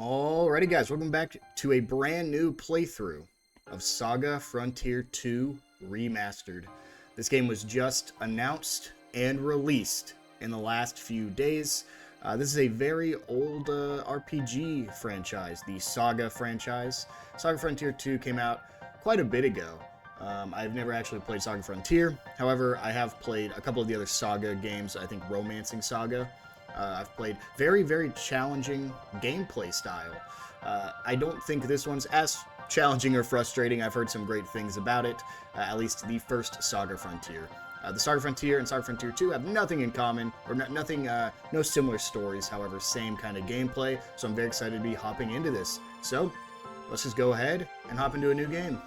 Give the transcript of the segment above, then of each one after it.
Alrighty guys, welcome back to a brand new playthrough of SaGa Frontier 2 Remastered. This game was just announced and released in the last few days. This is a very old RPG franchise, the SaGa franchise. SaGa Frontier 2 came out quite a bit ago. I've never actually played SaGa Frontier, however, I have played a couple of the other SaGa games, I think Romancing Saga. I've played very challenging gameplay style. I don't think this one's as challenging or frustrating. I've heard some great things about it, at least the first SaGa Frontier. The SaGa Frontier and SaGa Frontier 2 have nothing in common, or no similar stories, however, same kind of gameplay, so I'm very excited to be hopping into this. So, let's just go ahead and hop into a new game.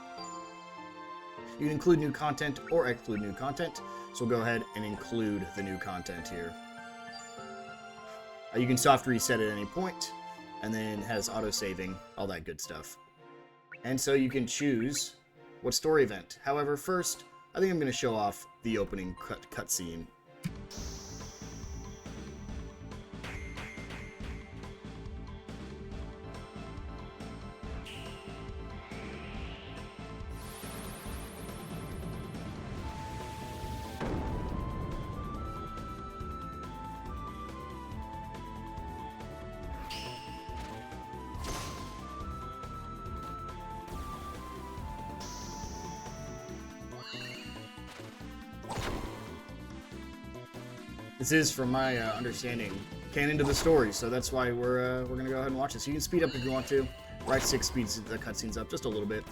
You can include new content or exclude new content, so we'll go ahead and include the new content here. You can soft reset at any point, and then it has auto-saving, all that good stuff. And so you can choose what story event. However, first, I think I'm going to show off the opening cutscene. This is, from my understanding, canon to the story, so that's why we're gonna go ahead and watch this. You can speed up if you want to. Right 6 speeds the cutscenes up just a little bit.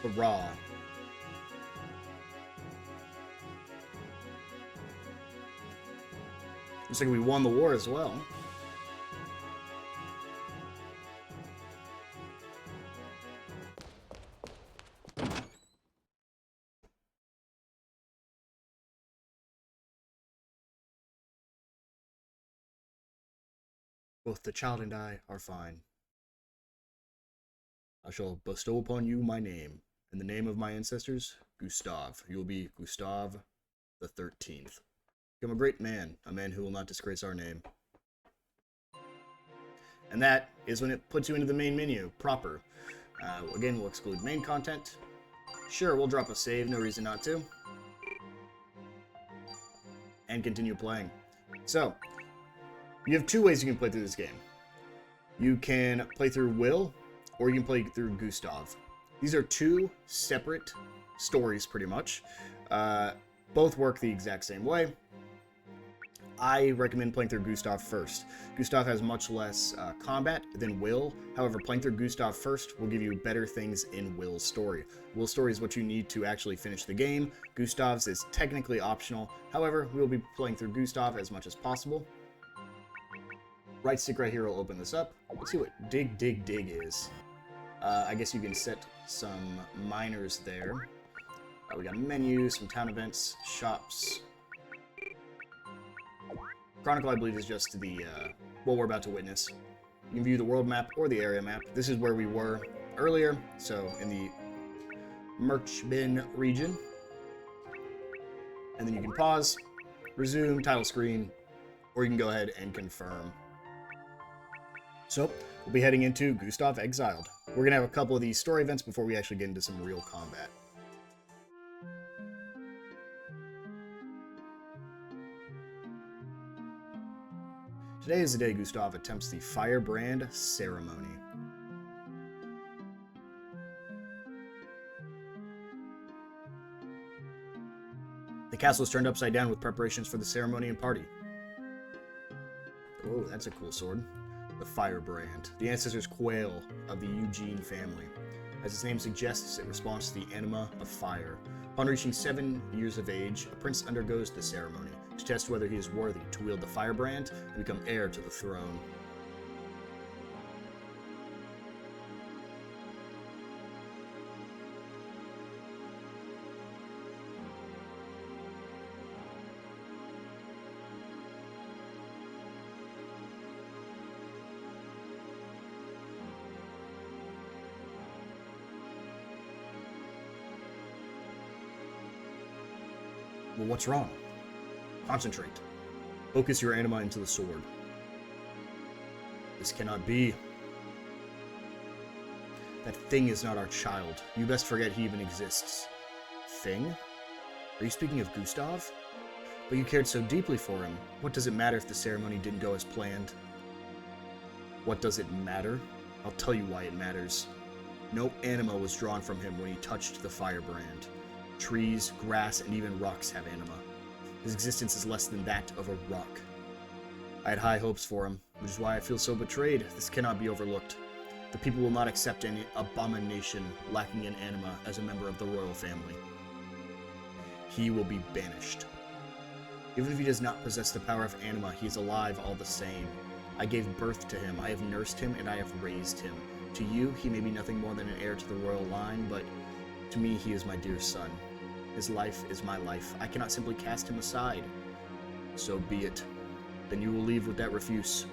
Hurrah. Looks like we won the war as well. Both the child and I are fine. I shall bestow upon you my name. In the name of my ancestors, Gustave. You will be Gustave XIII. Become a great man, a man who will not disgrace our name. And that is when it puts you into the main menu, proper. Again, we'll exclude main content. Sure, we'll drop a save, no reason not to. And continue playing. So, you have two ways you can play through this game. You can play through Will, or you can play through Gustave. These are two separate stories, pretty much. Both work the exact same way. I recommend playing through Gustave first. Gustave has much less combat than Will. However, playing through Gustave first will give you better things in Will's story. Will's story is what you need to actually finish the game. Gustave's is technically optional. However, we will be playing through Gustave as much as possible. Right stick right here will open this up. Let's see what dig is. I guess you can set some minors there. We got menus, some town events, shops. Chronicle, I believe, is just the what we're about to witness. You can view the world map or the area map. This is where we were earlier, so in the merch bin region. And then you can pause, resume, title screen, or you can go ahead and confirm. So, we'll be heading into Gustave Exiled. We're going to have a couple of these story events before we actually get into some real combat. Today is the day Gustave attempts the Firebrand Ceremony. The castle is turned upside down with preparations for the ceremony and party. Oh, that's a cool sword. The Firebrand, the ancestors' quail of the Eugene family. As its name suggests, it responds to the anima of fire. Upon reaching 7 years of age, a prince undergoes the ceremony to test whether he is worthy to wield the Firebrand and become heir to the throne. Well, what's wrong? Concentrate. Focus your anima into the sword. This cannot be. That thing is not our child. You best forget he even exists. Thing? Are you speaking of Gustave? But you cared so deeply for him. What does it matter if the ceremony didn't go as planned? What does it matter? I'll tell you why it matters. No anima was drawn from him when he touched the firebrand. Trees, grass, and even rocks have anima. His existence is less than that of a rock. I had high hopes for him, which is why I feel so betrayed. This cannot be overlooked. The people will not accept any abomination lacking in anima as a member of the royal family. He will be banished. Even if he does not possess the power of anima, he is alive all the same. I gave birth to him, I have nursed him, and I have raised him. To you, he may be nothing more than an heir to the royal line, but to me, he is my dear son. His life is my life. I cannot simply cast him aside. So be it. Then you will leave with that refuse.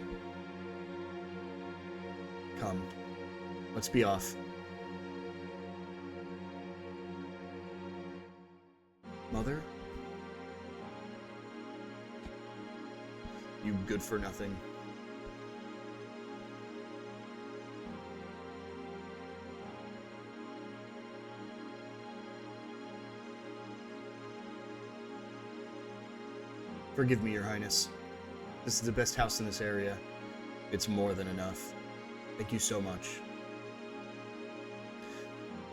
Come, let's be off. Mother? You good for nothing. Forgive me, Your Highness. This is the best house in this area. It's more than enough. Thank you so much.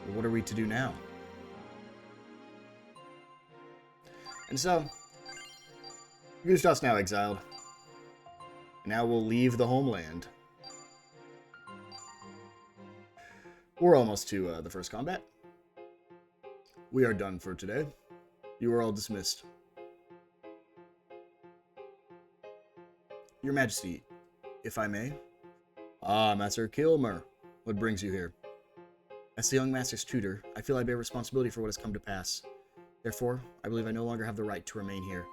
But what are we to do now? And so, Gustave's now exiled. Now we'll leave the homeland. We're almost to the first combat. We are done for today. You are all dismissed. Your Majesty, if I may. Ah, Master Kilmer. What brings you here? As the young master's tutor, I feel I bear responsibility for what has come to pass. Therefore, I believe I no longer have the right to remain here.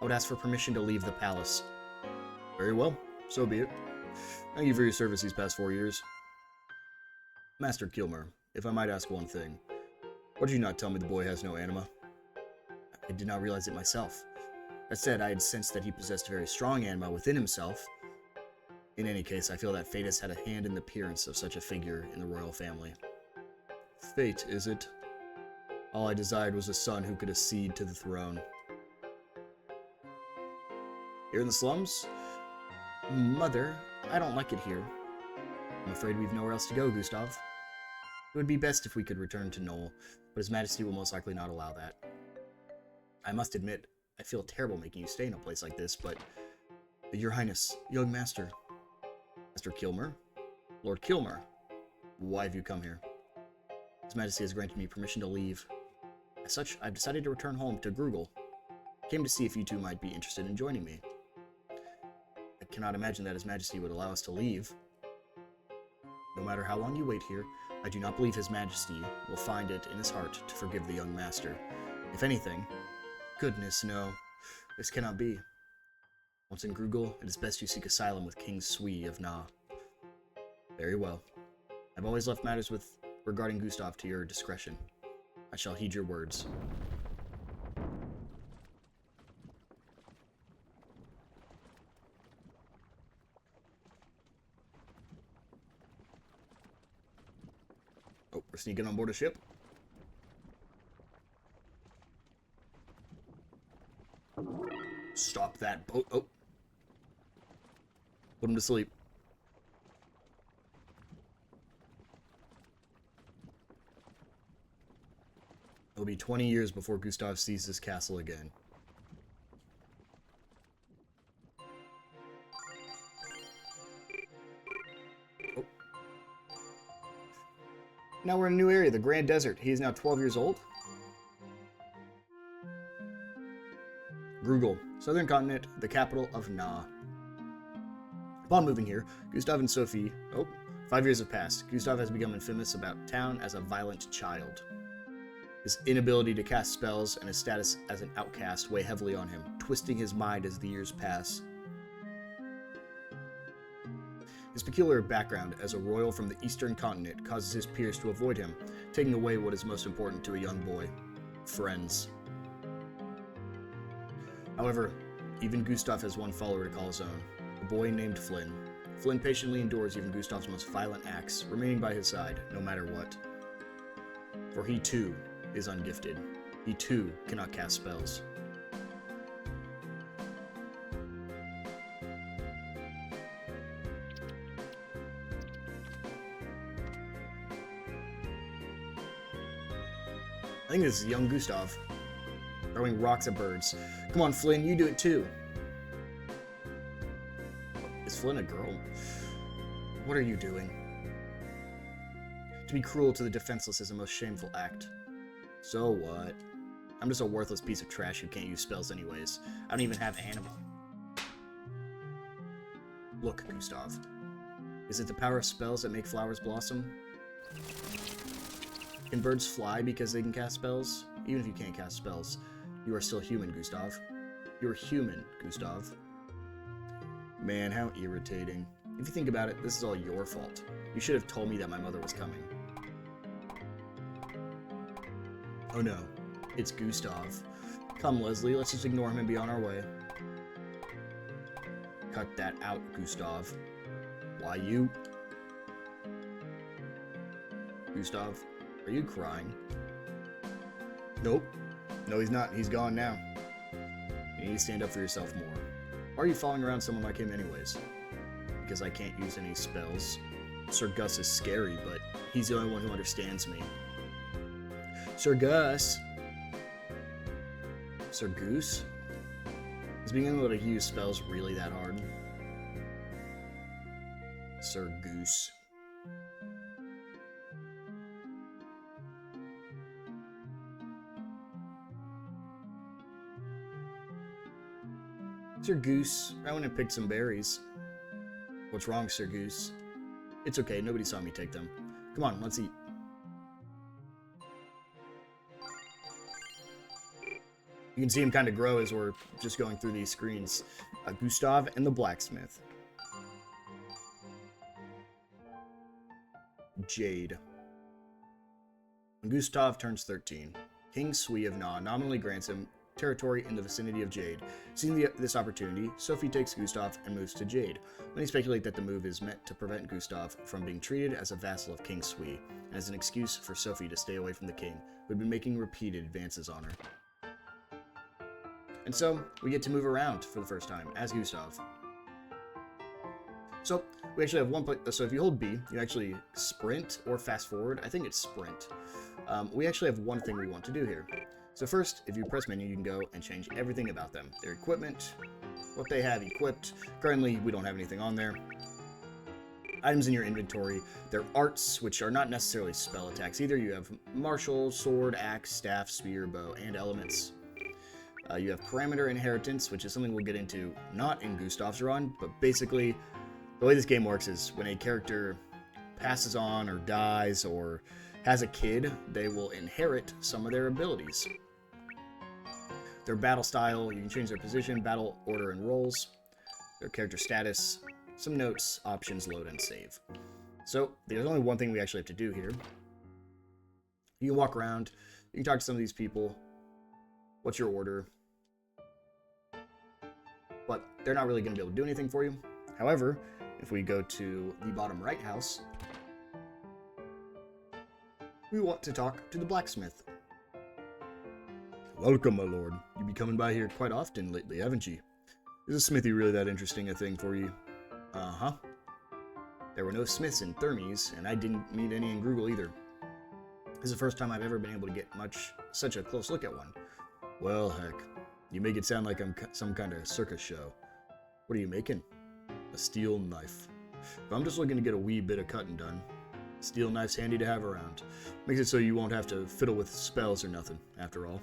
I would ask for permission to leave the palace. Very well, so be it. Thank you for your service these past 4 years. Master Kilmer, if I might ask one thing, why did you not tell me the boy has no anima? I did not realize it myself. That said, I had sensed that he possessed very strong anima within himself. In any case, I feel that fate has had a hand in the appearance of such a figure in the royal family. Fate, is it? All I desired was a son who could accede to the throne. Here in the slums? Mother, I don't like it here. I'm afraid we've nowhere else to go, Gustave. It would be best if we could return to Knoll, but His Majesty will most likely not allow that. I must admit, I feel terrible making you stay in a place like this, but... Your Highness, young master. Master Kilmer? Lord Kilmer, why have you come here? His Majesty has granted me permission to leave. As such, I've decided to return home to Gruegel. I came to see if you two might be interested in joining me. I cannot imagine that His Majesty would allow us to leave. No matter how long you wait here, I do not believe His Majesty will find it in his heart to forgive the young master. If anything, goodness no, this cannot be. Once in Gruegel, it is best you seek asylum with King Sui of Na. Very well. I've always left matters regarding Gustave to your discretion. I shall heed your words. Oh, we're sneaking on board a ship. Stop that boat. Oh. Put him to sleep. It'll be 20 years before Gustave sees this castle again. Oh. Now we're in a new area, the Grand Desert. He is now 12 years old. Gruegel, southern continent, the capital of Na. Upon moving here, Gustave and Sophie... Oh, 5 years have passed. Gustave has become infamous about town as a violent child. His inability to cast spells and his status as an outcast weigh heavily on him, twisting his mind as the years pass. His peculiar background as a royal from the eastern continent causes his peers to avoid him, taking away what is most important to a young boy: friends. However, even Gustave has one follower to call his own, a boy named Flynn. Flynn patiently endures even Gustave's most violent acts, remaining by his side, no matter what. For he too is ungifted. He too cannot cast spells. I think this is young Gustave, throwing rocks at birds. Come on, Flynn, you do it too. Is Flynn a girl? What are you doing? To be cruel to the defenseless is the most shameful act. So what? I'm just a worthless piece of trash who can't use spells anyways. I don't even have anima. Look, Gustave. Is it the power of spells that make flowers blossom? Can birds fly because they can cast spells? Even if you can't cast spells, you are still human, Gustave. You're human, Gustave. Man, how irritating. If you think about it, this is all your fault. You should have told me that my mother was coming. Oh no, it's Gustave. Come, Leslie, let's just ignore him and be on our way. Cut that out, Gustave. Why you? Gustave, are you crying? Nope. No, he's not. He's gone now. You need to stand up for yourself more. Why are you following around someone like him anyways? Because I can't use any spells. Sir Gus is scary, but he's the only one who understands me. Sir Gus? Sir Goose? Is being able to use spells really that hard? Sir Goose. Sir Goose, I went and picked some berries. What's wrong, Sir Goose? It's okay, nobody saw me take them. Come on, let's eat. You can see him kind of grow as we're just going through these screens. Gustave and the blacksmith. Jade. When Gustave turns 13, King Sui of Na nominally grants him territory in the vicinity of Jade. Seeing this opportunity, Sophie takes Gustave and moves to Jade. Many speculate that the move is meant to prevent Gustave from being treated as a vassal of King Sui, and as an excuse for Sophie to stay away from the king, who had been making repeated advances on her. And so, we get to move around for the first time, as Gustave. So, we actually have one place, so if you hold B, you actually sprint or fast forward. I think it's sprint. We actually have one thing we want to do here. So first, if you press menu, you can go and change everything about them. Their equipment, what they have equipped. Currently, we don't have anything on there. Items in your inventory. Their arts, which are not necessarily spell attacks either. You have martial, sword, axe, staff, spear, bow, and elements. You have parameter inheritance, which is something we'll get into not in Gustave's run, but basically, the way this game works is when a character passes on or dies or has a kid, they will inherit some of their abilities. Their battle style, you can change their position, battle order, and roles. Their character status, some notes, options, load, and save. So, there's only one thing we actually have to do here. You can walk around, you can talk to some of these people. What's your order? But they're not really going to be able to do anything for you. However, if we go to the bottom right house, we want to talk to the blacksmith. Welcome, my lord. You've been coming by here quite often lately, haven't you? Is a smithy really that interesting a thing for you? Uh-huh. There were no smiths in Thermes, and I didn't meet any in Gruegel either. This is the first time I've ever been able to get such a close look at one. Well, heck. You make it sound like I'm some kind of circus show. What are you making? A steel knife. If I'm just looking to get a wee bit of cutting done, steel knife's handy to have around. Makes it so you won't have to fiddle with spells or nothing, after all.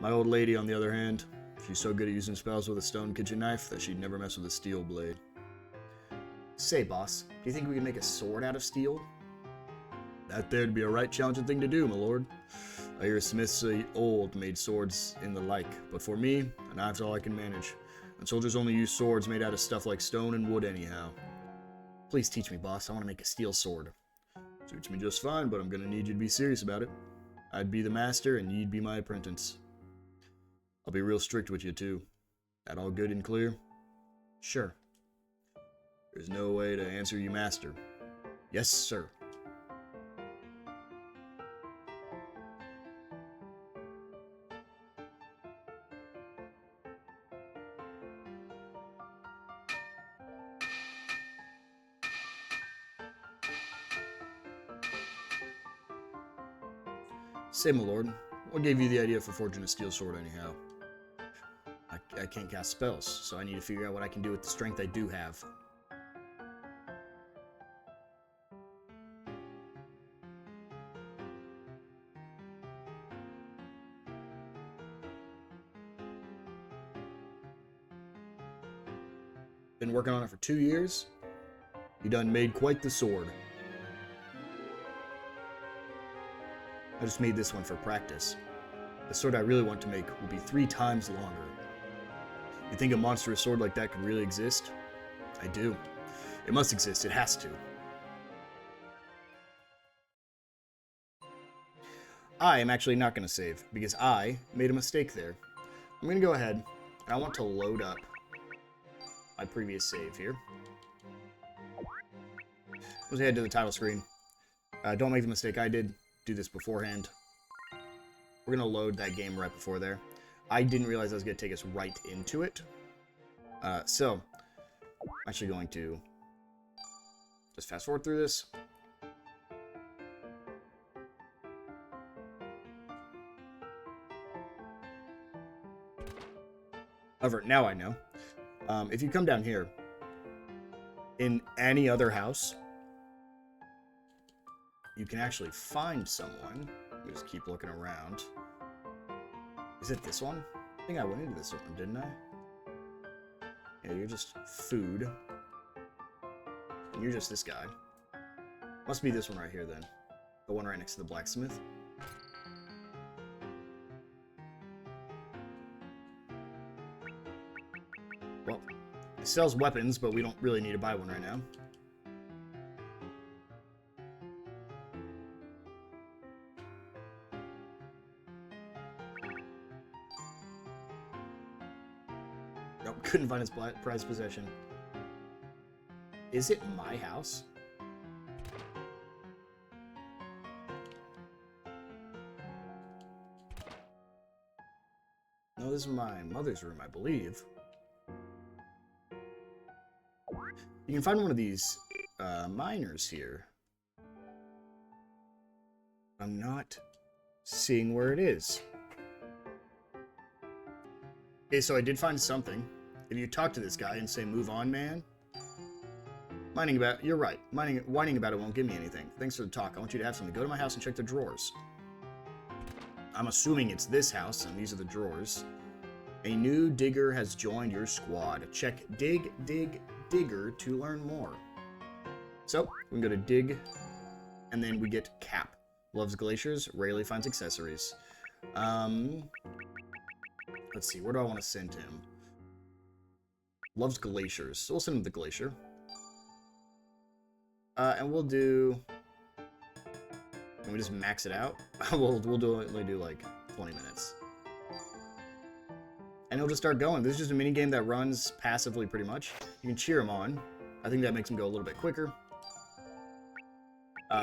My old lady, on the other hand, she's so good at using spells with a stone kitchen knife that she'd never mess with a steel blade. Say, boss, do you think we can make a sword out of steel? That there'd be a right challenging thing to do, my lord. I hear smiths say old made swords in the like, but for me, a knife's all I can manage. And soldiers only use swords made out of stuff like stone and wood anyhow. Please teach me, boss. I want to make a steel sword. Suits me just fine, but I'm gonna need you to be serious about it. I'd be the master, and you'd be my apprentice. I'll be real strict with you, too. That all good and clear? Sure. There's no way to answer you, Master. Yes, sir. Say, my lord, what gave you the idea for forging a steel sword anyhow? I can't cast spells, so I need to figure out what I can do with the strength I do have. Been working on it for 2 years? You done made quite the sword. I just made this one for practice. The sword I really want to make will be 3 times longer. You think a monstrous sword like that could really exist? I do. It must exist. It has to. I am actually not going to save, because I made a mistake there. I'm going to go ahead, and I want to load up my previous save here. Let's head to the title screen. Don't make the mistake I did. Do this beforehand. We're going to load that game right before there. I didn't realize I was going to take us right into it. So, I'm actually going to just fast forward through this. However, now I know. If you come down here, in any other house, you can actually find someone. Let me just keep looking around. Is it this one? I think I went into this one, didn't I? Yeah, you're just food. And you're just this guy. Must be this one right here, then. The one right next to the blacksmith. Well, it sells weapons, but we don't really need to buy one right now. Nope, couldn't find his prized possession. Is it my house? No, this is my mother's room, I believe. You can find one of these miners here. I'm not seeing where it is. Okay, so I did find something. If you talk to this guy and say, "Move on, man." You're right. Whining about it won't give me anything. Thanks for the talk. I want you to have something. Go to my house and check the drawers. I'm assuming it's this house, and these are the drawers. A new digger has joined your squad. Check digger to learn more. So, we can go to dig, and then we get cap. Loves glaciers, rarely finds accessories. Let's see, where do I want to send him? Loves glaciers, so we'll send him the glacier. And we'll do... Can we just max it out? we'll only do like 20 minutes. And he'll just start going. This is just a mini game that runs passively pretty much. You can cheer him on. I think that makes him go a little bit quicker.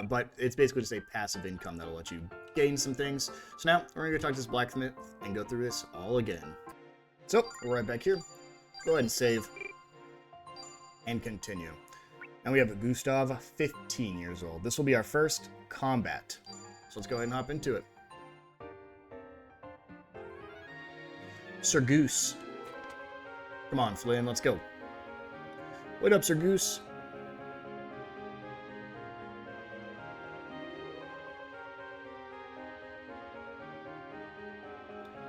But it's basically just a passive income that'll let you gain some things. So now, we're going to go talk to this blacksmith and go through this all again. So, we're right back here. Go ahead and save. And continue. And we have Gustave, 15 years old. This will be our first combat. So let's go ahead and hop into it. Sir Goose. Come on, Flynn, let's go. Wait up, Sir Goose.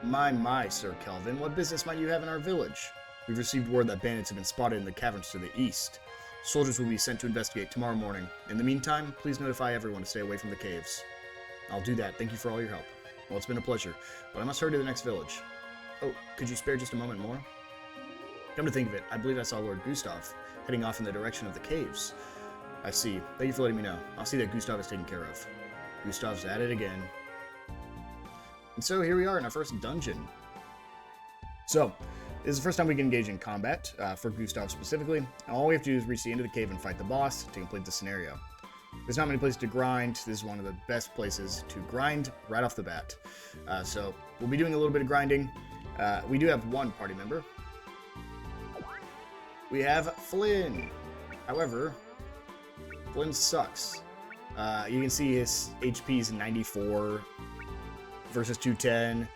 My, Sir Kelvin, what business might you have in our village? We've received word that bandits have been spotted in the caverns to the east. Soldiers will be sent to investigate tomorrow morning. In the meantime, please notify everyone to stay away from the caves. I'll do that. Thank you for all your help. Well, it's been a pleasure, but I must hurry to the next village. Oh, could you spare just a moment more? Come to think of it, I believe I saw Lord Gustave heading off in the direction of the caves. I see. Thank you for letting me know. I'll see that Gustave is taken care of. Gustave's at it again. And so here we are in our first dungeon. So, This is the first time we can engage in combat, for Gustave specifically. And all we have to do is reach the end of the cave and fight the boss to complete the scenario. There's not many places to grind. This is one of the best places to grind right off the bat. So we'll be doing a little bit of grinding. We do have one party member. We have Flynn. However, Flynn sucks. You can see his HP is 94 versus 210.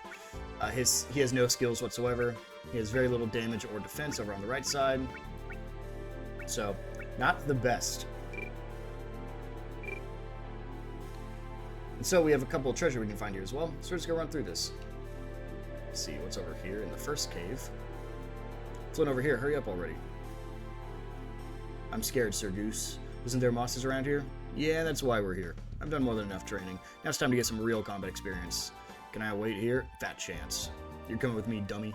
He has no skills whatsoever. He has very little damage or defense over on the right side. So, not the best. And so we have a couple of treasure we can find here as well. So we're just going to run through this. Let's see what's over here in the first cave. Flynn over here, hurry up already. I'm scared, Sir Goose. Isn't there mosses around here? Yeah, that's why we're here. I've done more than enough training. Now it's time to get some real combat experience. Can I wait here? Fat chance. You're coming with me, dummy.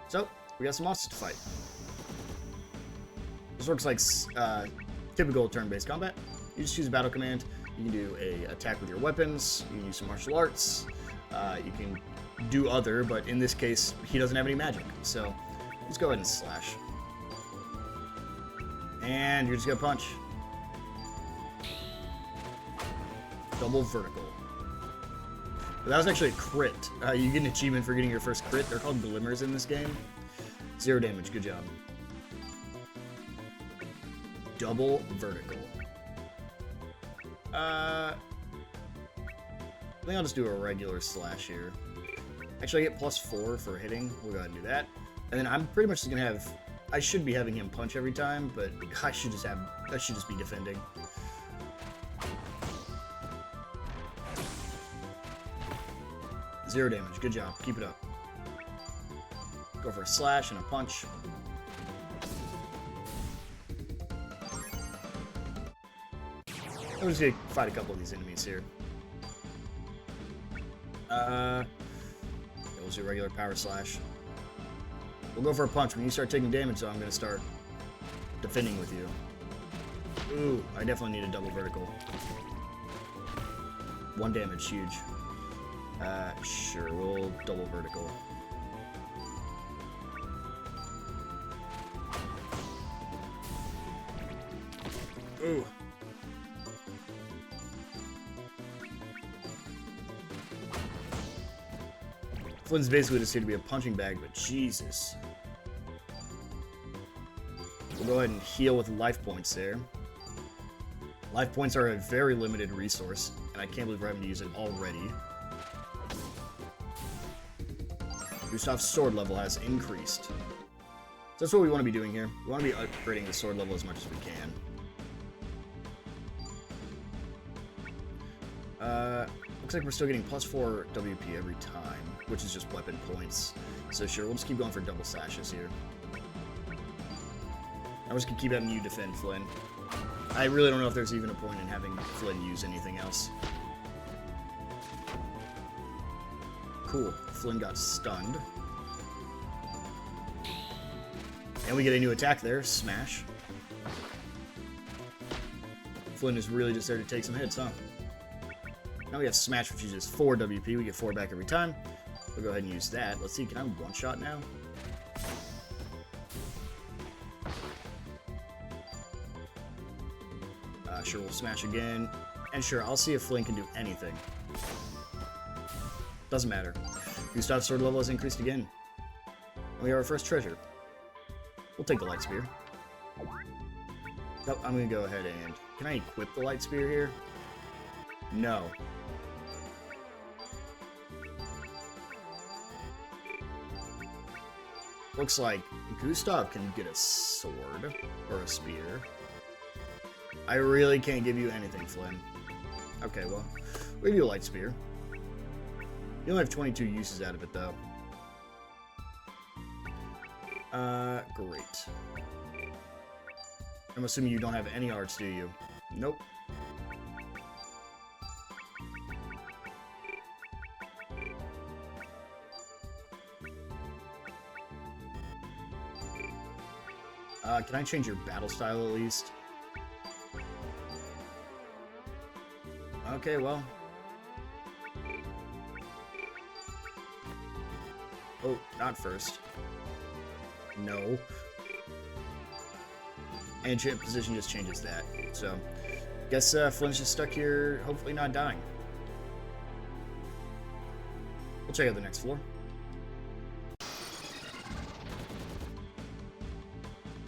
So, we got some mosses to fight. This works like typical turn-based combat. You just choose a battle command. You can do a attack with your weapons. You can use some martial arts. You can do other, but in this case, he doesn't have any magic. So, let's go ahead and slash. And you're just gonna punch. Double vertical. But that was actually a crit. You get an achievement for getting your first crit. They're called Glimmers in this game. 0 damage. Good job. Double vertical. I think I'll just do a regular slash here. Actually, I get +4 for hitting. We'll go ahead and do that. And then I'm pretty much just gonna have. I should be having him punch every time, but I should just be defending. Zero damage. Good job. Keep it up. Go for a slash and a punch. I'm just gonna fight a couple of these enemies here. We'll do a regular power slash. We'll go for a punch. When you start taking damage, so I'm gonna start defending with you. Ooh, I definitely need a double vertical. 1 damage, huge. Sure, we'll double vertical. Ooh. Flynn's basically just here to be a punching bag, but Jesus. We'll go ahead and heal with life points there. Life points are a very limited resource, and I can't believe we're having to use it already. Gustave's sword level has increased. So that's what we want to be doing here. We want to be upgrading the sword level as much as we can. Looks like we're still getting +4 WP every time, which is just weapon points. So sure, we'll just keep going for double slashes here. I'm just going to keep having you defend Flynn. I really don't know if there's even a point in having Flynn use anything else. Cool. Flynn got stunned. And we get a new attack there. Smash. Flynn is really just there to take some hits, huh? Now we have Smash, which uses 4 WP. We get 4 back every time. We'll go ahead and use that. Let's see, can I one-shot now? Sure, we'll smash again. And sure, I'll see if Flynn can do anything. Doesn't matter. Gustave's sword level has increased again. And we have our first treasure. We'll take the light spear. Nope, I'm gonna go ahead and... Can I equip the light spear here? No. Looks like Gustave can get a sword or a spear. I really can't give you anything, Flynn. Okay, well, we'll give you a light spear. You only have 22 uses out of it, though. Great. I'm assuming you don't have any arts, do you? Nope. Can I change your battle style at least? Okay, well. Oh, not first. No. And champ position just changes that. So, guess Flynn's just stuck here, hopefully not dying. We'll check out the next floor.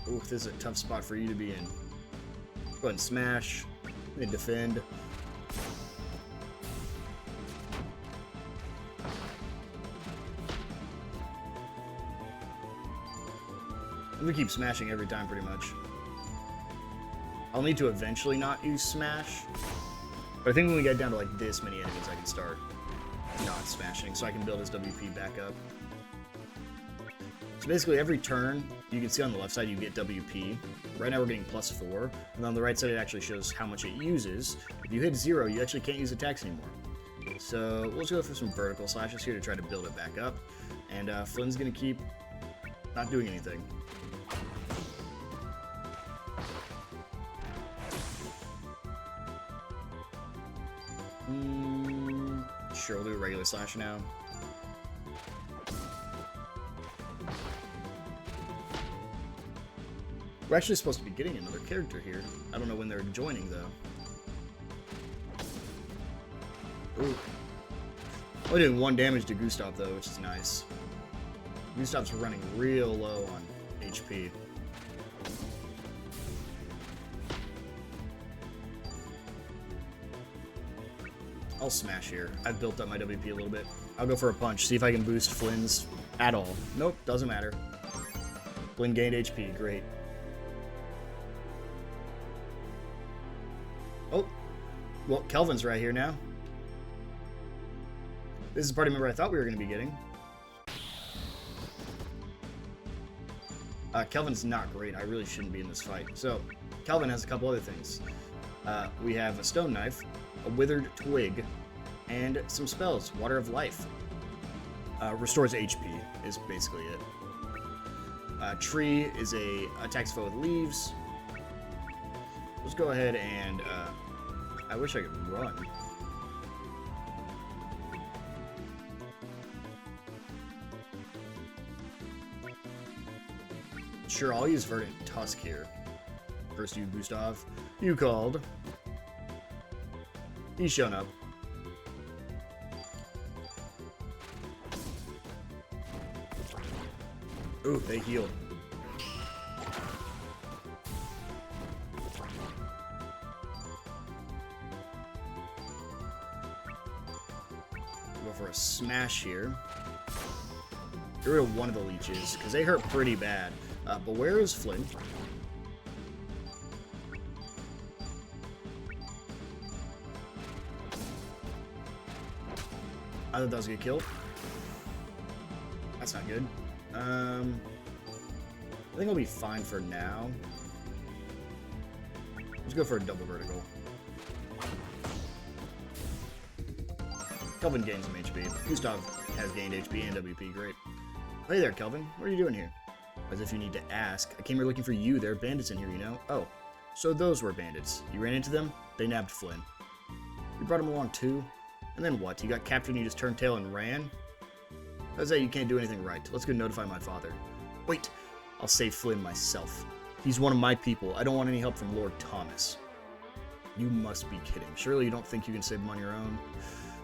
Ooh, this is a tough spot for you to be in. Go ahead and smash. And defend. I'm gonna keep smashing every time, pretty much. I'll need to eventually not use smash. But I think when we get down to like this many enemies, I can start not smashing, so I can build his WP back up. So basically every turn, you can see on the left side you get WP. Right now we're getting +4, and on the right side it actually shows how much it uses. If you hit 0, you actually can't use attacks anymore. So we'll just go for some vertical slashes here to try to build it back up. And Flynn's gonna keep not doing anything. Sure, we'll do a regular slash now. We're actually supposed to be getting another character here. I don't know when they're joining, though. Ooh. Only doing 1 damage to Gustave, though, which is nice. Gustave's running real low on HP. I'll smash here. I've built up my WP a little bit. I'll go for a punch, see if I can boost Flynn's at all. Nope, doesn't matter. Flynn gained HP, great. Oh, well, Kelvin's right here now. This is the party member I thought we were going to be getting. Kelvin's not great. I really shouldn't be in this fight. So, Kelvin has a couple other things. We have a stone knife, a withered twig, and some spells. Water of life. Restores HP is basically it. Tree is attacks foe with leaves. Let's go ahead and I wish I could run. Sure, I'll use Verdant Tusk here. First you, Gustave. You called. He's shown up. Ooh, they healed. Go for a smash here. Get rid of one of the leeches, because they hurt pretty bad. But where is Flynn? I thought that was gonna get killed. That's not good. I think I'll be fine for now. Let's go for a double vertical. Kelvin gained some HP. Gustave has gained HP and WP, great. Hey there, Kelvin. What are you doing here? As if you need to ask. I came here looking for you. There are bandits in here, you know? Oh, so those were bandits. You ran into them? They nabbed Flynn. You brought him along too? And then what? You got captured and you just turned tail and ran? How's that? You can't do anything right. Let's go notify my father. Wait, I'll save Flynn myself. He's one of my people. I don't want any help from Lord Thomas. You must be kidding. Surely you don't think you can save him on your own?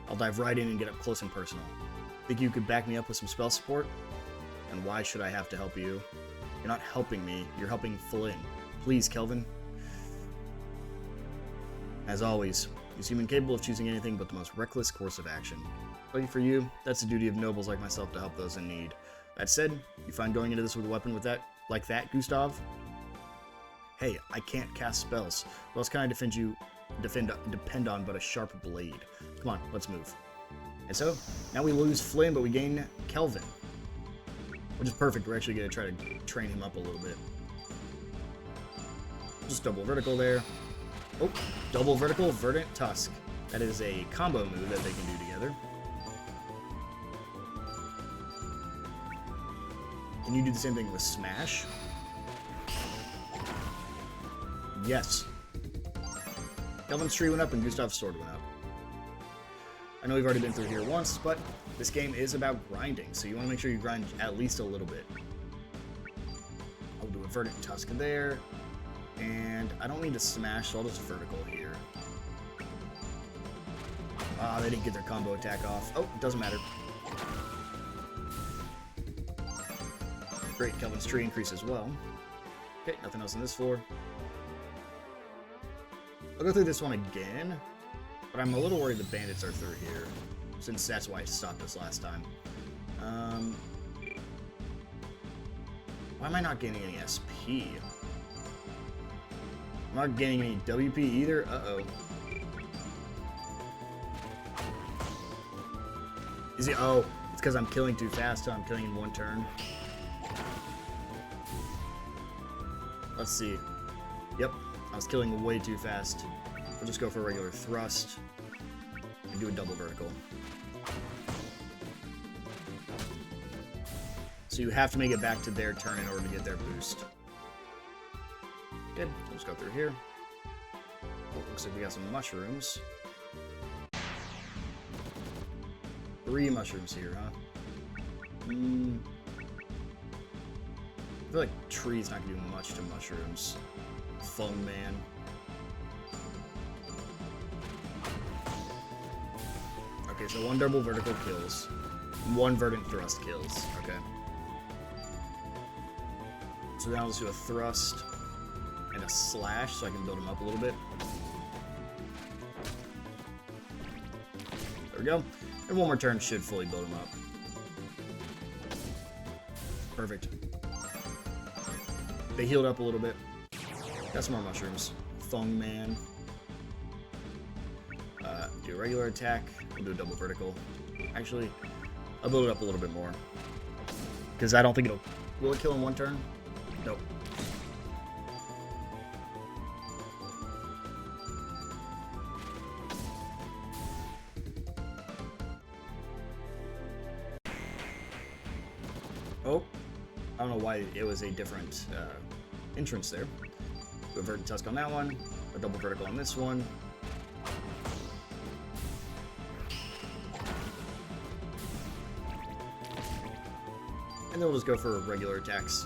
I'll dive right in and get up close and personal. Think you could back me up with some spell support? And why should I have to help you? You're not helping me. You're helping Flynn. Please, Kelvin. As always, you seem incapable of choosing anything but the most reckless course of action. Lucky for you, that's the duty of nobles like myself to help those in need. That said, you find going into this with a weapon like that, Gustave? Hey, I can't cast spells. What else can I depend on but a sharp blade? Come on, let's move. And so, now we lose Flynn, but we gain Kelvin. Which is perfect. We're actually going to try to train him up a little bit. Just double vertical there. Oh, double vertical, Verdant Tusk. That is a combo move that they can do together. Can you do the same thing with Smash? Yes. Kelvin's tree went up and Gustave's sword went up. I know we've already been through here once, but this game is about grinding, so you want to make sure you grind at least a little bit. I'll do a verdant tusk there, and I don't need to smash, so I'll just vertical here. Ah, they didn't get their combo attack off. Oh, it doesn't matter. Great, Kelvin's tree increase as well. Okay, nothing else on this floor. I'll go through this one again, but I'm a little worried the bandits are through here, since that's why it stopped us last time. Why am I not gaining any SP? I'm not gaining any WP either? Uh-oh. Is it? Oh, it's because I'm killing too fast, so I'm killing in one turn. Let's see. Yep, I was killing way too fast. We'll just go for a regular thrust and do a double vertical. So you have to make it back to their turn in order to get their boost. Good, we'll just go through here. Oh, looks like we got some mushrooms. 3 mushrooms here, huh? I feel like tree's not gonna do much to mushrooms. Fung man. Okay, so 1 double vertical kills. 1 verdant thrust kills. Okay. So now let's do a thrust and a slash so I can build him up a little bit. There we go. And 1 more turn should fully build him up. Perfect. They healed up a little bit. Got some more mushrooms. Fung man. Do a regular attack. We'll do a double vertical. Actually, I'll build it up a little bit more. Because I don't think it'll... Will it kill in 1 turn? Nope. Oh. I don't know why it was a different entrance there. Do a verdant tusk on that one. A double vertical on this one. And then we'll just go for regular attacks.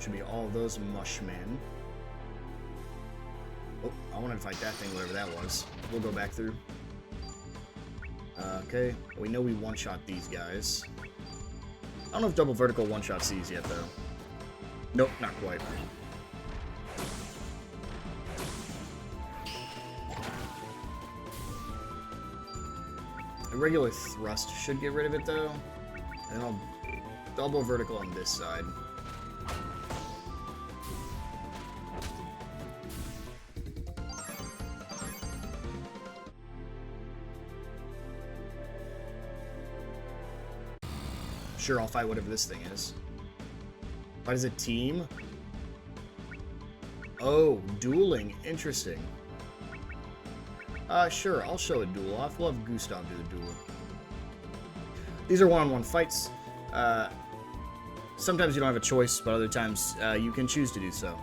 Should be all of those mushmen. Oh, I wanted to fight that thing, whatever that was. We'll go back through. Okay, we know we one-shot these guys. I don't know if double vertical one-shots these yet, though. Nope, not quite. A regular thrust should get rid of it, though. And I'll double vertical on this side. Sure, I'll fight whatever this thing is. Fight as a team? Oh, dueling. Interesting. Sure, I'll show a duel off. We'll have Gustave do the duel. These are one-on-one fights. Sometimes you don't have a choice, but other times you can choose to do so.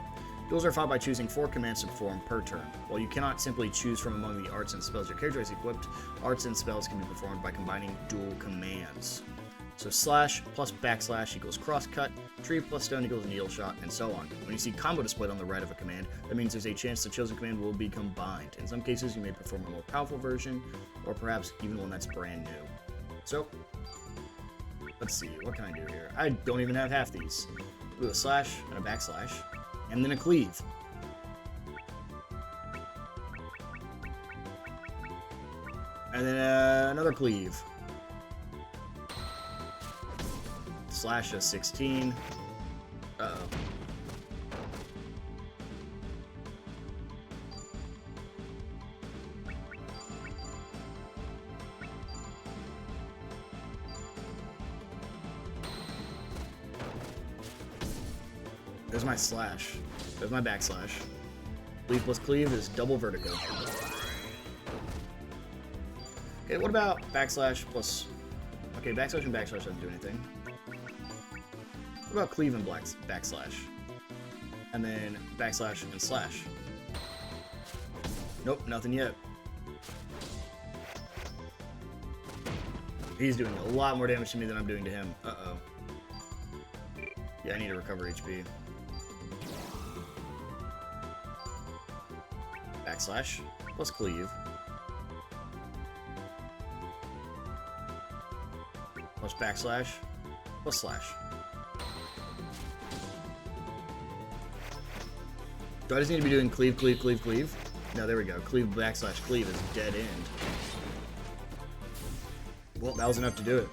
Duels are fought by choosing 4 commands to perform per turn. While you cannot simply choose from among the arts and spells your character has equipped, arts and spells can be performed by combining dual commands. So slash plus backslash equals crosscut, tree plus stone equals needle shot, and so on. When you see combo displayed on the right of a command, that means there's a chance the chosen command will be combined. In some cases, you may perform a more powerful version, or perhaps even one that's brand new. So, let's see, what can I do here? I don't even have half these. Do a slash and a backslash, and then a cleave. And then another cleave. Slash a 16. Uh-oh. There's my slash. There's my backslash. Cleave plus cleave is double vertical. Okay, what about backslash plus... Okay, backslash and backslash doesn't do anything. What about cleave and backslash? And then backslash and slash. Nope, nothing yet. He's doing a lot more damage to me than I'm doing to him. Uh-oh. Yeah, I need to recover HP. Backslash plus cleave. Plus backslash plus slash. Do I just need to be doing cleave, cleave, cleave, cleave? No, there we go. Cleave, backslash, cleave is dead end. Well, that was enough to do it.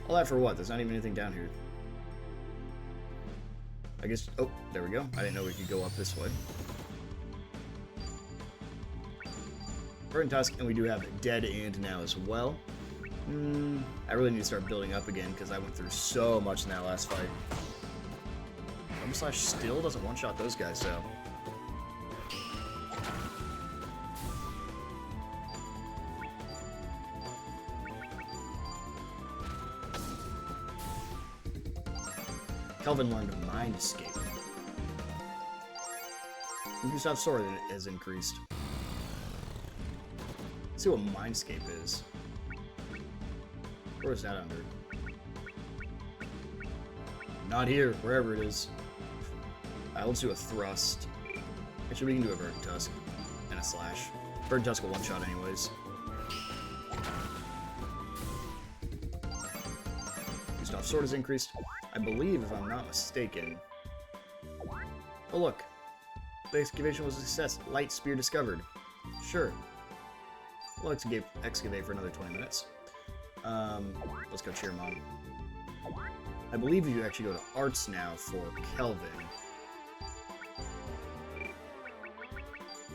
All that for what? There's not even anything down here. I guess... Oh, there we go. I didn't know we could go up this way. Burnt Tusk, and we do have Dead End now as well. I really need to start building up again, because I went through so much in that last fight. Slash still doesn't one-shot those guys, so... Kelvin learned Mind Escape. Gustave XIII has increased. Let's see what Mind Escape is. Where is that under? Not here, wherever it is. Let's do a thrust. Actually, we can do a Verdant Tusk and a slash. Verdant Tusk will one-shot anyways. Gustave Sword is increased. I believe, if I'm not mistaken. Oh look, the excavation was a success. Light spear discovered. Sure. We'll excavate for another 20 minutes. Let's go cheer Mom. I believe you actually go to arts now for Kelvin.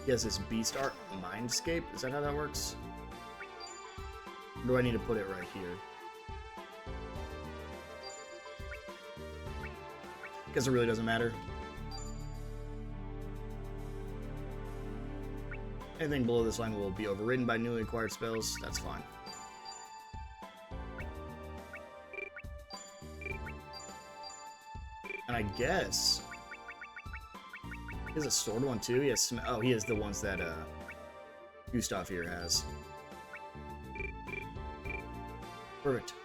He has this Beast Art Mindscape. Is that how that works? Or do I need to put it right here? Guess it really doesn't matter. Anything below this line will be overridden by newly acquired spells. That's fine. And I guess... He has a sword one too? He has oh, he has the ones that Gustave here has. Perfect.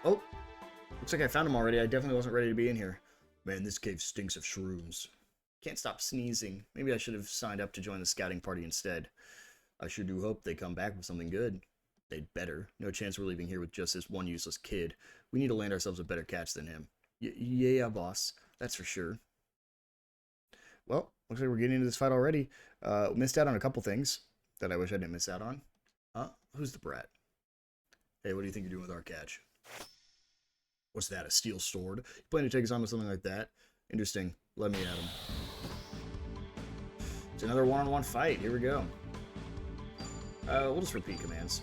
Oh! Looks like I found him already. I definitely wasn't ready to be in here. Man, this cave stinks of shrooms. Can't stop sneezing. Maybe I should have signed up to join the scouting party instead. I sure do hope they come back with something good. They'd better. No chance we're leaving here with just this one useless kid. We need to land ourselves a better catch than him. Yeah, boss. That's for sure. Well, looks like we're getting into this fight already. Missed out on a couple things that I wish I didn't miss out on. Who's the brat? Hey, what do you think you're doing with our catch? What's that, a steel sword? You plan to take us on with something like that? Interesting. Let me at him. It's another one-on-one fight. Here we go. We'll just repeat commands.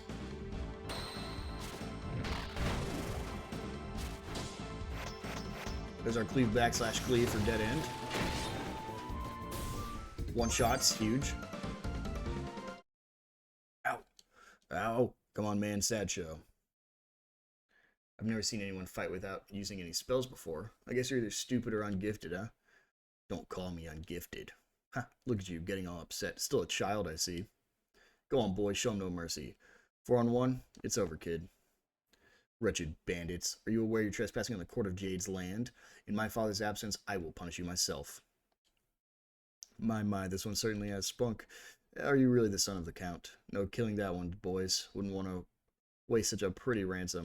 There's our cleave backslash cleave for dead end. One shot's huge. Ow. Ow. Come on, man. Sad show. I've never seen anyone fight without using any spells before. I guess you're either stupid or ungifted, huh? Don't call me ungifted. Ha, look at you, getting all upset. Still a child, I see. Go on, boy. Show him no mercy. 4-on-1? It's over, kid. Wretched bandits. Are you aware you're trespassing on the Court of Jade's land? In my father's absence, I will punish you myself. My, this one certainly has spunk. Are you really the son of the Count? No killing that one, boys. Wouldn't want to waste such a pretty ransom.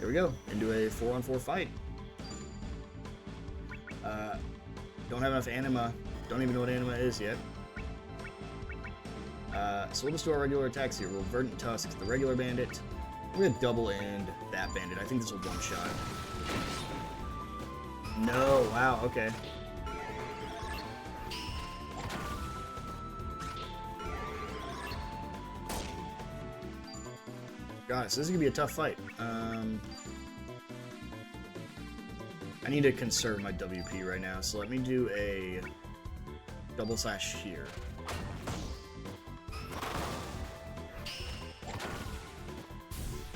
Here we go, into a 4-on-4 fight. Don't have enough anima. Don't even know what anima is yet. So we'll just do our regular attacks here. We'll Verdant Tusk the regular bandit. We're gonna double end that bandit. I think this will one-shot. No, wow, okay. Gosh, this is gonna be a tough fight. I need to conserve my WP right now, so let me do a double slash here.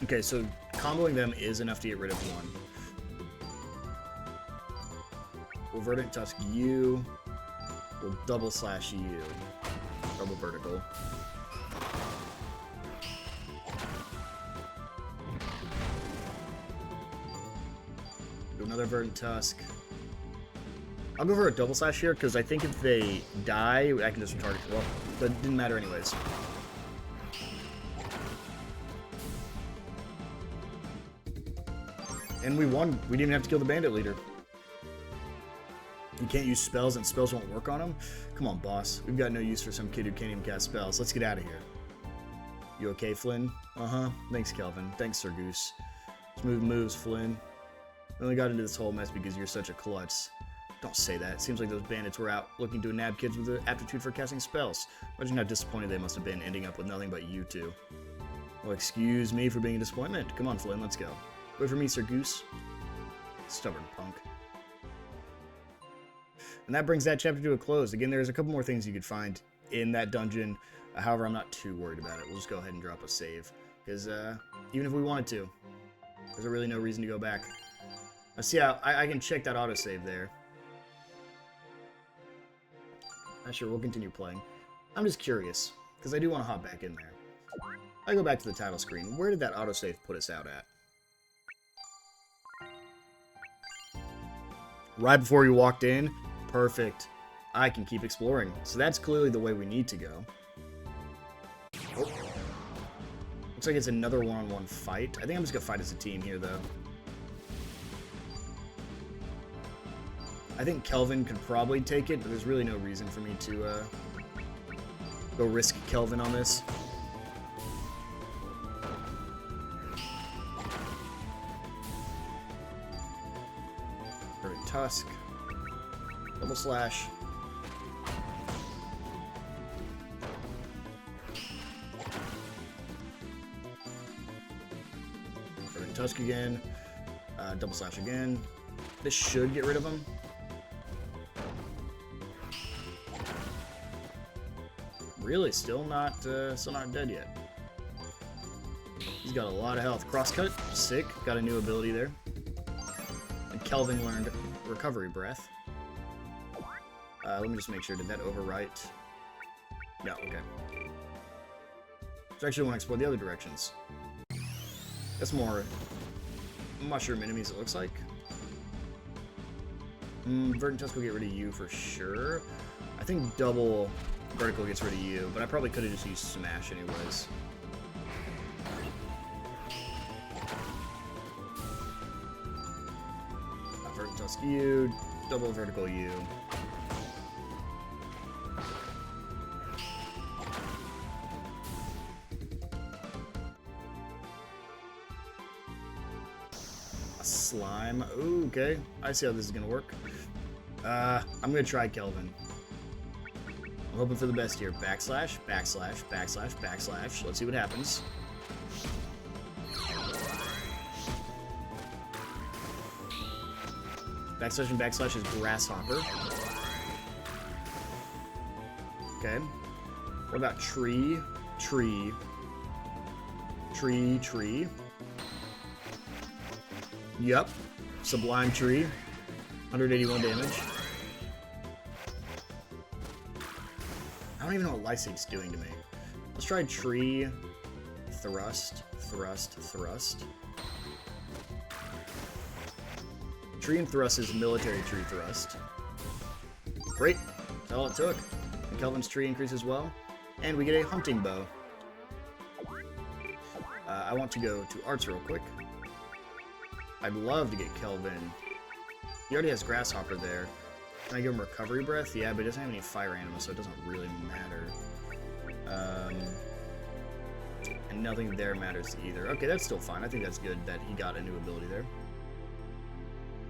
Okay, so comboing them is enough to get rid of one. We'll Verdant Tusk you. We'll double slash you. Double vertical. Do another Verdant Tusk. I'll go for a double slash here, because I think if they die, I can just target. Well, that didn't matter anyways. And we won. We didn't even have to kill the bandit leader. You can't use spells and spells won't work on him? Come on, boss. We've got no use for some kid who can't even cast spells. Let's get out of here. You okay, Flynn? Uh-huh. Thanks, Kelvin. Thanks, Sir Goose. Smooth moves, Flynn. We only got into this whole mess because you're such a klutz. Don't say that. It seems like those bandits were out looking to nab kids with an aptitude for casting spells. Imagine how disappointed they must have been ending up with nothing but you two. Well, excuse me for being a disappointment. Come on, Flynn, let's go. Wait for me, Sir Goose. Stubborn punk. And that brings that chapter to a close. Again, there's a couple more things you could find in that dungeon. However, I'm not too worried about it. We'll just go ahead and drop a save. Because even if we wanted to, there's really no reason to go back. Let's see how I can check that autosave there. Sure, we'll continue playing. I'm just curious, because I do want to hop back in there. I go back to the title screen. Where did that autosave put us out at? Right before you walked in? Perfect. I can keep exploring. So that's clearly the way we need to go. Oh. Looks like it's another one-on-one fight. I think I'm just going to fight as a team here, though. I think Kelvin could probably take it, but there's really no reason for me to go risk Kelvin on this. Perfect Tusk. Double slash. Perfect Tusk again. Double slash again. This should get rid of him. Really, still not dead yet. He's got a lot of health. Crosscut, sick. Got a new ability there. And Kelvin learned Recovery Breath. Let me just make sure. Did that overwrite? No, okay. So I actually want to explore the other directions. That's more mushroom enemies, it looks like. Verdant Tusk will get rid of you for sure. I think double vertical gets rid of you, but I probably could have just used smash anyways. Verdant Tusk you, double vertical you. A slime. Ooh, okay. I see how this is gonna work. I'm gonna try Kelvin. I'm hoping for the best here. Backslash, backslash, backslash, backslash. Let's see what happens. Backslash and backslash is grasshopper. Okay. What about tree, tree, tree, tree? Yup. Sublime tree. 181 damage. I don't even know what Lysig's doing to me. Let's try tree, thrust, thrust, thrust. Tree and thrust is military tree thrust. Great. That's all it took. And Kelvin's tree increases as well. And we get a hunting bow. I want to go to arts real quick. I'd love to get Kelvin. He already has grasshopper there. Can I give him recovery breath? Yeah, but he doesn't have any fire animals, so it doesn't really matter. And nothing there matters either. Okay, that's still fine. I think that's good that he got a new ability there.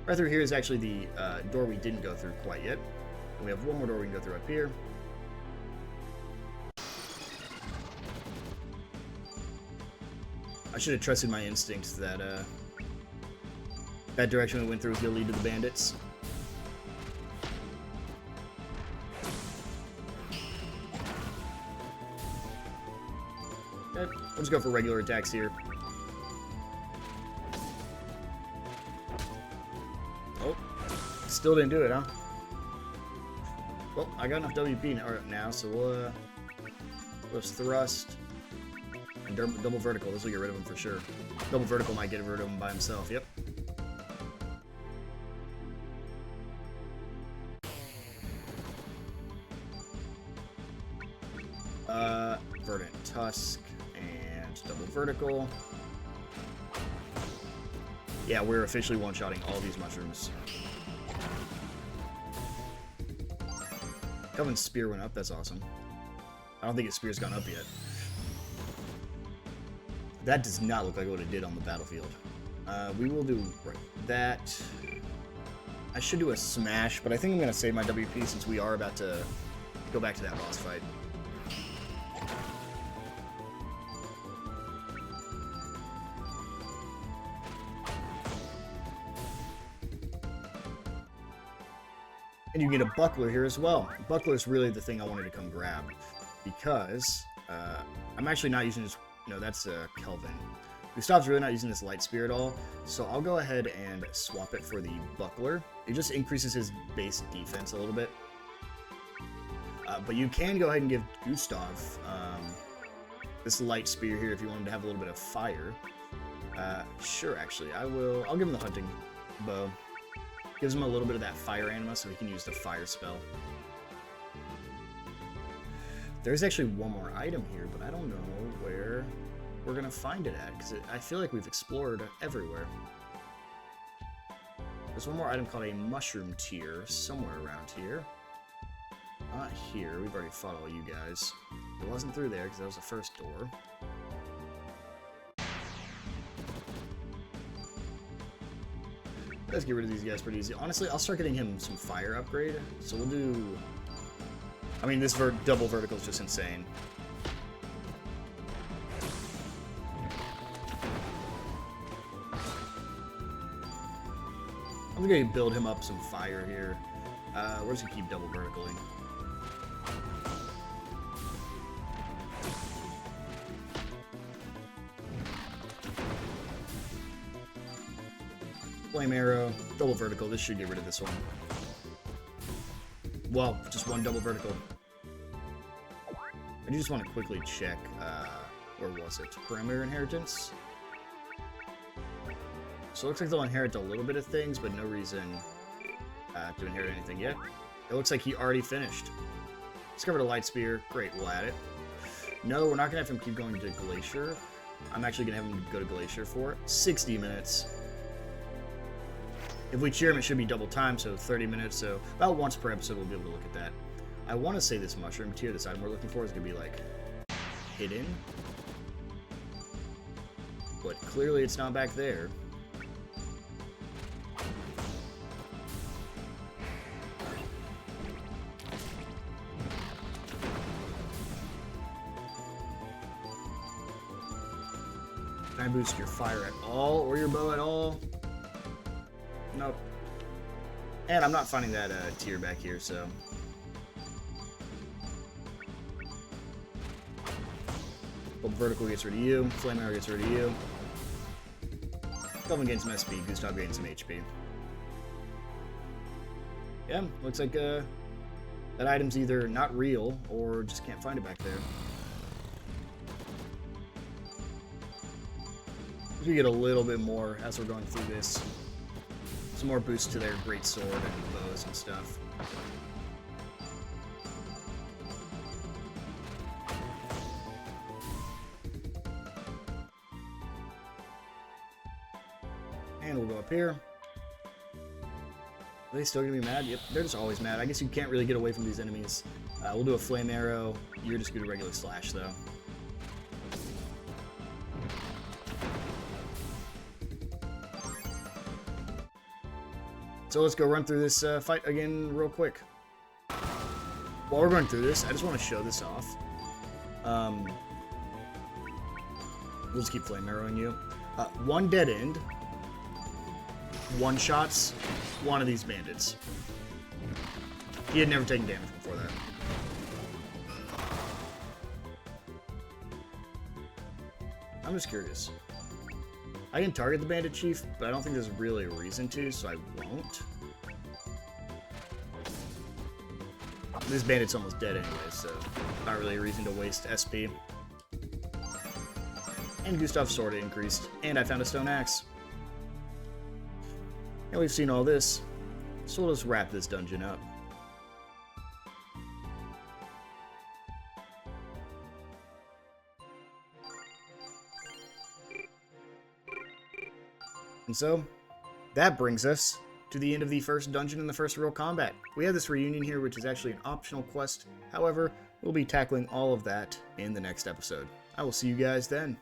Right through here is actually the door we didn't go through quite yet. And we have one more door we can go through up here. I should have trusted my instincts that that direction we went through was going to lead to the bandits. Okay, let's go for regular attacks here. Still didn't do it, huh? Well, I got enough WP now, so let's thrust and double vertical. This will get rid of him for sure. Double vertical might get rid of him by himself. Yep. Verdant Tusk and double vertical. Yeah, we're officially one-shotting all these mushrooms. Coven's spear went up, that's awesome. I don't think his spear's gone up yet. That does not look like what it did on the battlefield. We will do that. I should do a smash, but I think I'm going to save my WP since we are about to go back to that boss fight. And you get a buckler here as well. Buckler is really the thing I wanted to come grab because I'm actually not using this. No, that's Kelvin. Gustave's really not using this light spear at all, so I'll go ahead and swap it for the buckler. It just increases his base defense a little bit. But you can go ahead and give Gustave this light spear here if you want him to have a little bit of fire. Sure, actually, I'll give him the hunting bow. Gives him a little bit of that fire anima so he can use the fire spell. There's actually one more item here, but I don't know where we're gonna find it at, because I feel like we've explored everywhere. There's one more item called a mushroom tier somewhere around here. Not here, we've already fought all you guys. It wasn't through there, because that was the first door. Let's get rid of these guys pretty easy. Honestly, I'll start getting him some fire upgrade. So we'll do... I mean, this double vertical is just insane. I'm going to build him up some fire here. We're just going to keep double verticaling. Flame arrow, double vertical. This should get rid of this one. Well, just one double vertical. I do just want to quickly check, where was it? Parameter inheritance. So it looks like they'll inherit a little bit of things, but no reason to inherit anything yet. It looks like he already finished. Discovered a light spear. Great, we'll add it. No, we're not going to have him keep going to Glacier. I'm actually going to have him go to Glacier for 60 minutes. If we cheer him, it should be double time, so 30 minutes, so about once per episode we'll be able to look at that. I want to say this mushroom tier, this item we're looking for, is going to be, like, hidden. But clearly it's not back there. Can I boost your fire at all, or your bow at all? Nope. And I'm not finding that tier back here, so... Well, vertical gets rid of you, flame arrow gets rid of you. Kelvin gains some SP, Gustave gains some HP. Yeah, looks like that item's either not real, or just can't find it back there. We get a little bit more as we're going through this. Some more boost to their great sword and bows and stuff. And we'll go up here. Are they still gonna be mad? Yep, they're just always mad. I guess you can't really get away from these enemies. We'll do a flame arrow. You're just gonna do a regular slash though. So let's go run through this fight again real quick. While we're going through this, I just want to show this off. We'll just keep flame arrowing you. One dead end. One shots. One of these bandits. He had never taken damage before that. I'm just curious. I can target the bandit chief, but I don't think there's really a reason to, so I won't. This bandit's almost dead anyway, so not really a reason to waste SP. And Gustave's sword increased, and I found a stone axe. And we've seen all this, so we'll just wrap this dungeon up. And so, that brings us to the end of the first dungeon in the first real combat. We have this reunion here, which is actually an optional quest. However, we'll be tackling all of that in the next episode. I will see you guys then.